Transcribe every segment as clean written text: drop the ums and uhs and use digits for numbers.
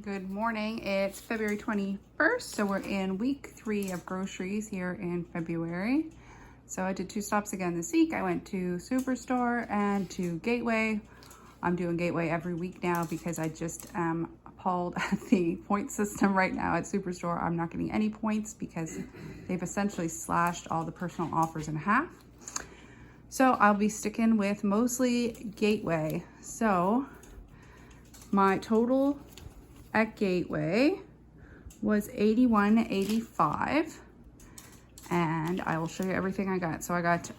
Good morning. It's February 21st, so we're in week 3 of groceries here in February. So I did 2 stops again this week. I went to Superstore and to Gateway. I'm doing Gateway every week now because I just am appalled at the point system right now at Superstore. I'm not getting any points because they've essentially slashed all the personal offers in half. So I'll be sticking with mostly Gateway. So my total at Gateway was $81.85, and I will show you everything I got. So I got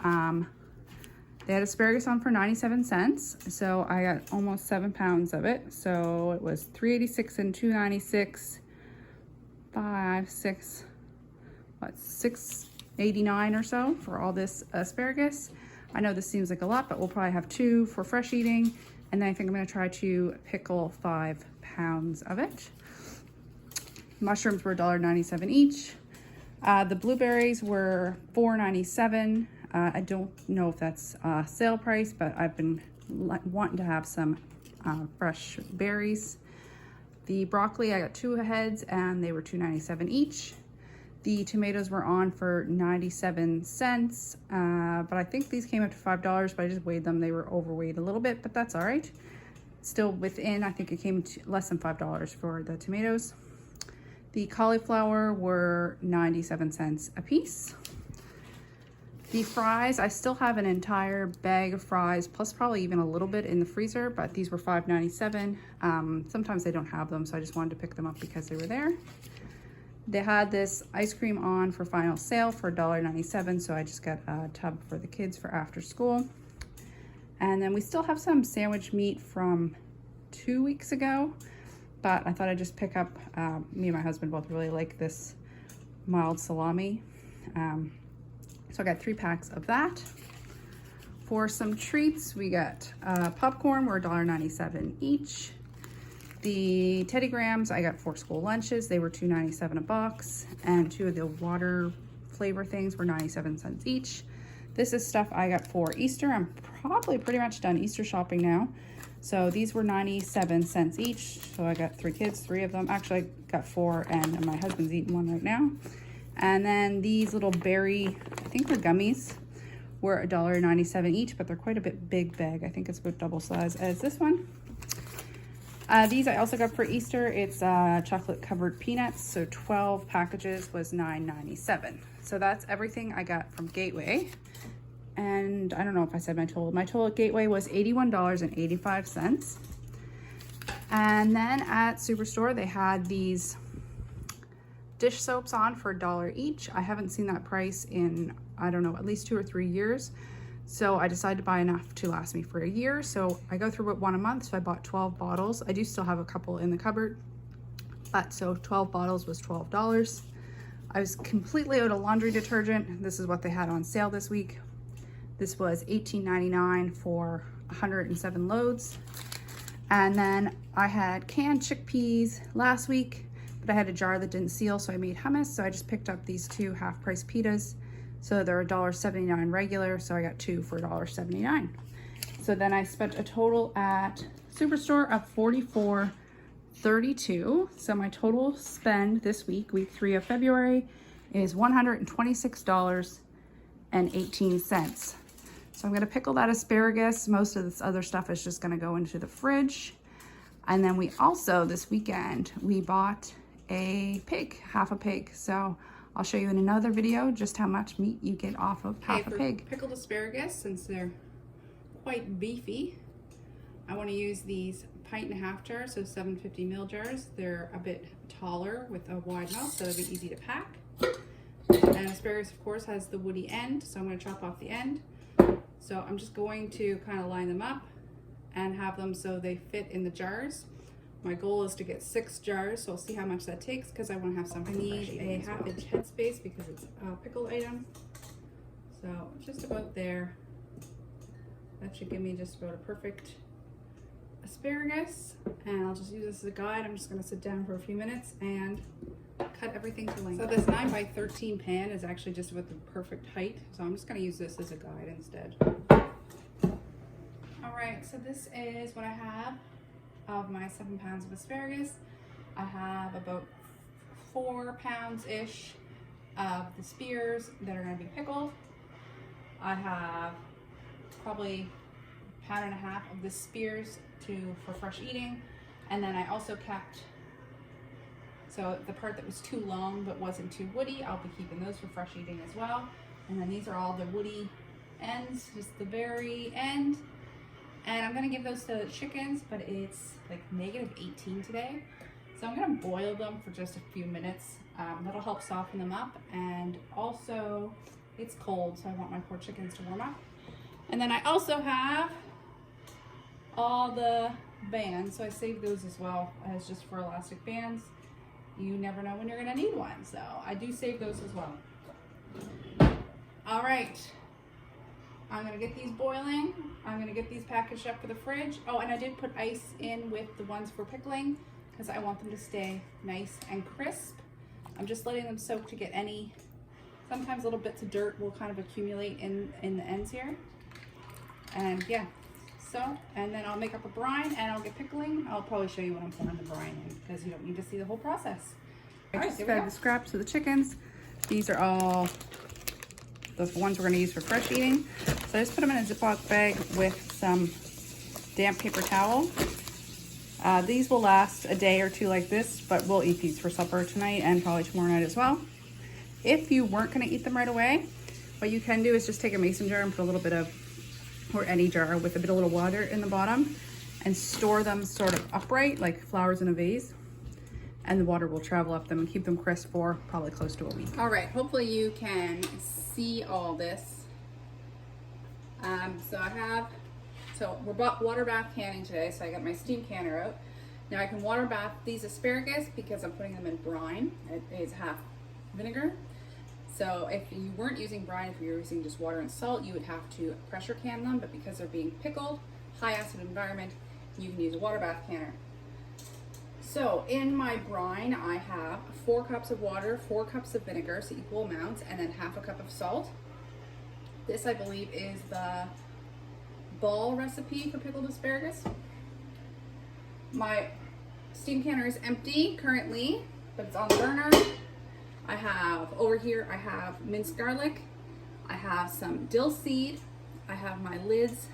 they had asparagus on for 97 cents, so I got almost 7 pounds of it. So it was $3.86 and $2.96, 5, 6, what, $6.89 or so for all this asparagus. I know this seems like a lot, but we'll probably have 2 for fresh eating, and then I think I'm going to try to pickle 5 pounds of it. Mushrooms were $1.97 each. The blueberries were $4.97. I don't know if that's sale price, but I've been wanting to have some fresh berries. The broccoli, I got 2 heads and they were $2.97 each. The tomatoes were on for 97 cents, but I think these came up to $5, but I just weighed them. They were overweight a little bit, but that's all right. Still within, I think it came to less than $5 for the tomatoes. The cauliflower were 97 cents a piece. The fries, I still have an entire bag of fries, plus probably even a little bit in the freezer, but these were $5.97. Sometimes they don't have them, so I just wanted to pick them up because they were there. They had this ice cream on for final sale for $1.97, so I just got a tub for the kids for after school. And then we still have some sandwich meat from 2 weeks ago, but I thought I'd just pick up, me and my husband both really like this mild salami. So I got 3 packs of that. For some treats, we got popcorn, were $1.97 each. The Teddy Grahams, I got 4 school lunches. They were $2.97 a box, and 2 of the water flavor things were 97 cents each. This is stuff I got for Easter. I'm probably pretty much done Easter shopping now. So these were 97 cents each. So I got 3 kids, 3 of them. Actually, I got 4 and my husband's eating one right now. And then these little berry, I think they're gummies, were $1.97 each, but they're quite a bit big bag. I think it's about double size as this one. These I also got for Easter. It's chocolate covered peanuts. So 12 packages was $9.97. So that's everything I got from Gateway. And I don't know if I said my total. My total at Gateway was $81.85. And then at Superstore, they had these dish soaps on for $1 each. I haven't seen that price in, I don't know, at least 2 or 3 years. So I decided to buy enough to last me for a year. So I go through it 1 a month. So I bought 12 bottles. I do still have a couple in the cupboard, but so 12 bottles was $12. I was completely out of laundry detergent. This is what they had on sale this week. This was $18.99 for 107 loads. And then I had canned chickpeas last week, but I had a jar that didn't seal, so I made hummus. So I just picked up these 2 half-price pitas. So they're $1.79 regular, so I got 2 for $1.79. So then I spent a total at Superstore of $44.32. So my total spend this week, week 3 of February, is $126.18. So I'm gonna pickle that asparagus. Most of this other stuff is just gonna go into the fridge. And then we also, this weekend, we bought a pig, half a pig. So I'll show you in another video just how much meat you get off of half a pig. Pickled asparagus, since they're quite beefy, I want to use these 1.5 pint jars, so 750 ml jars. They're a bit taller with a wide mouth, so it'll be easy to pack. And asparagus, of course, has the woody end, so I'm going to chop off the end. So I'm just going to kind of line them up and have them so they fit in the jars. My goal is to get 6 jars, so I'll see how much that takes because I want to have some. I need a 1/2 inch headspace because it's a pickled item. So just about there. That should give me just about a perfect asparagus. And I'll just use this as a guide. I'm just going to sit down for a few minutes and cut everything to length. So this 9 by 13 pan is actually just about the perfect height. So I'm just going to use this as a guide instead. All right, so this is what I have of my 7 pounds of asparagus. I have about 4 pounds-ish of the spears that are going to be pickled. I have probably 1.5 pounds of the spears for fresh eating. And then I also kept, so the part that was too long but wasn't too woody, I'll be keeping those for fresh eating as well. And then these are all the woody ends, just the very end. And I'm gonna give those to the chickens, but it's like -18 today. So I'm gonna boil them for just a few minutes. That'll help soften them up. And also it's cold, so I want my poor chickens to warm up. And then I also have all the bands, so I saved those as well as just for elastic bands. You never know when you're gonna need one, so I do save those as well. All right, I'm gonna get these boiling. I'm gonna get these packaged up for the fridge. Oh, and I did put ice in with the ones for pickling because I want them to stay nice and crisp. I'm just letting them soak to get any, sometimes little bits of dirt will kind of accumulate in the ends here. And yeah, so, and then I'll make up a brine and I'll get pickling. I'll probably show you when I'm pouring the brine in because you don't need to see the whole process. I just fed the scraps to the chickens. These are all the ones we're gonna use for fresh eating. So I just put them in a Ziploc bag with some damp paper towel. These will last a day or two like this, but we'll eat these for supper tonight and probably tomorrow night as well. If you weren't gonna eat them right away, what you can do is just take a mason jar and put a little bit of, or any jar with a bit of little water in the bottom, and store them sort of upright like flowers in a vase, and the water will travel up them and keep them crisp for probably close to a week. All right, hopefully you can see all this. We're water bath canning today, so I got my steam canner out. Now I can water bath these asparagus because I'm putting them in brine. It is half vinegar. So if you weren't using brine, if you're using just water and salt, you would have to pressure can them, but because they're being pickled, high acid environment, you can use a water bath canner. So in my brine, I have 4 cups of water, 4 cups of vinegar, so equal amounts, and then ½ cup of salt. This, I believe, is the ball recipe for pickled asparagus. My steam canner is empty currently, but it's on the burner. I have, over here, I have minced garlic. I have some dill seed. I have my lids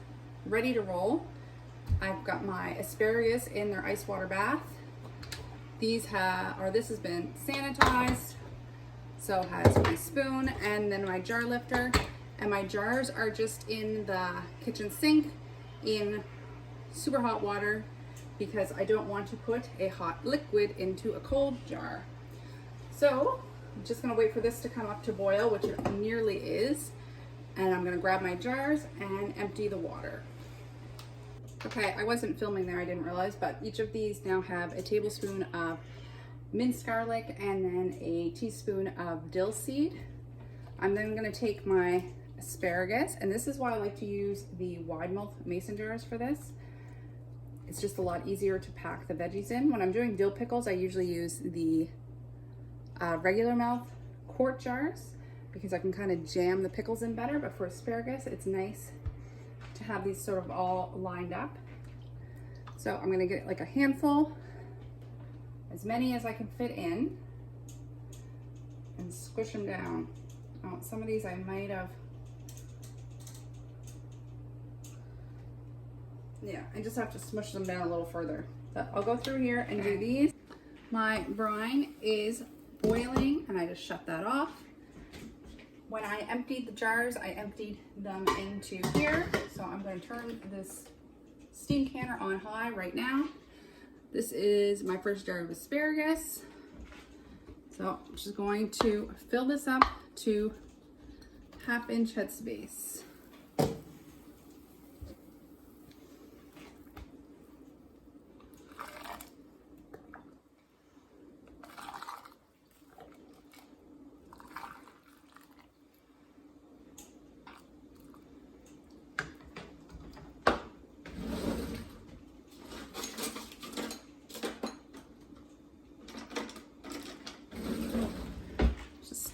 ready to roll. I've got my asparagus in their ice water bath. This has been sanitized. So has my spoon and then my jar lifter. And my jars are just in the kitchen sink in super hot water because I don't want to put a hot liquid into a cold jar. So I'm just gonna wait for this to come up to boil, which it nearly is. And I'm gonna grab my jars and empty the water. Okay, I wasn't filming there, I didn't realize, but each of these now have a tablespoon of minced garlic and then a teaspoon of dill seed. I'm then gonna take my asparagus, and this is why I like to use the wide mouth mason jars for this. It's just a lot easier to pack the veggies in. When I'm doing dill pickles, I usually use the regular mouth quart jars because I can kind of jam the pickles in better, but for asparagus, it's nice to have these sort of all lined up. So I'm gonna get like a handful, as many as I can fit in, and squish them down. Oh, some of these I might have, yeah, I just have to smush them down a little further. But I'll go through here and do these. My brine is boiling and I just shut that off. When I emptied the jars, I emptied them into here. So I'm going to turn this steam canner on high right now. This is my first jar of asparagus. So I'm just going to fill this up to 1/2 inch headspace.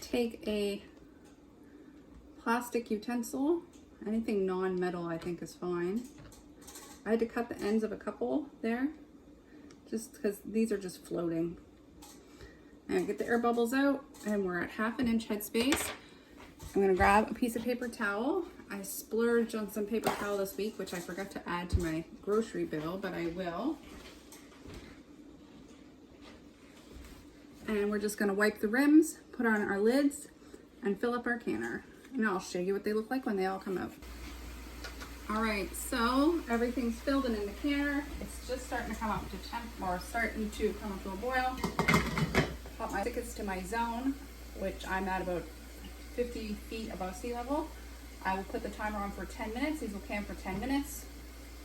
Take a plastic utensil, anything non-metal I think is fine. I had to cut the ends of a couple there just because these are just floating. And get the air bubbles out, and we're at 1/2 inch headspace. I'm gonna grab a piece of paper towel. I splurged on some paper towel this week, which I forgot to add to my grocery bill, but I will. And we're just gonna wipe the rims, put on our lids, and fill up our canner. And I'll show you what they look like when they all come out. All right, so everything's filled and in the canner. It's just starting to come up to temp, or starting to come up to a boil. Got my tickets to my zone, which I'm at about 50 feet above sea level. I will put the timer on for 10 minutes. These will can for 10 minutes.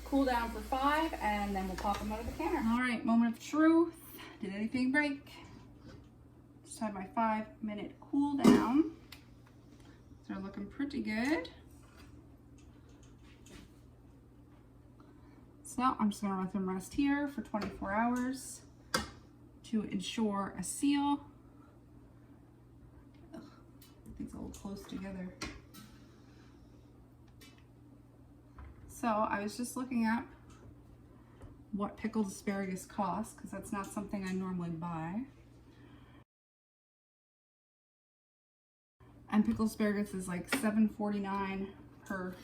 Cool down for 5, and then we'll pop them out of the canner. All right, moment of truth. Did anything break? Just had my 5-minute cool down. They're looking pretty good. So I'm just gonna let them rest here for 24 hours to ensure a seal. Ugh, it's a little close together. So I was just looking up what pickled asparagus costs, because that's not something I normally buy. And pickled asparagus is like $7.49 per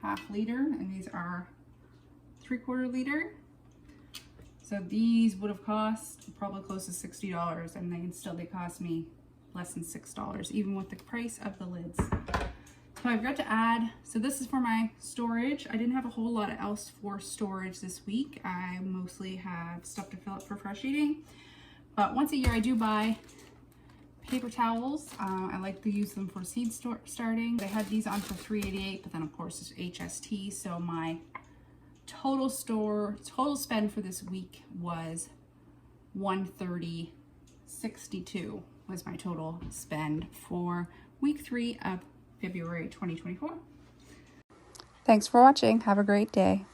half liter, and these are 3/4 liter. So these would have cost probably close to $60, and they cost me less than $6, even with the price of the lids. So I forgot to add, so this is for my storage. I didn't have a whole lot else for storage this week. I mostly have stuff to fill up for fresh eating. But once a year I do buy paper towels. I like to use them for seed starting. I had these on for $3.88, but then of course it's HST, so my total spend for this week was $130.62 was my total spend for week 3 of February 2024. Thanks for watching. Have a great day.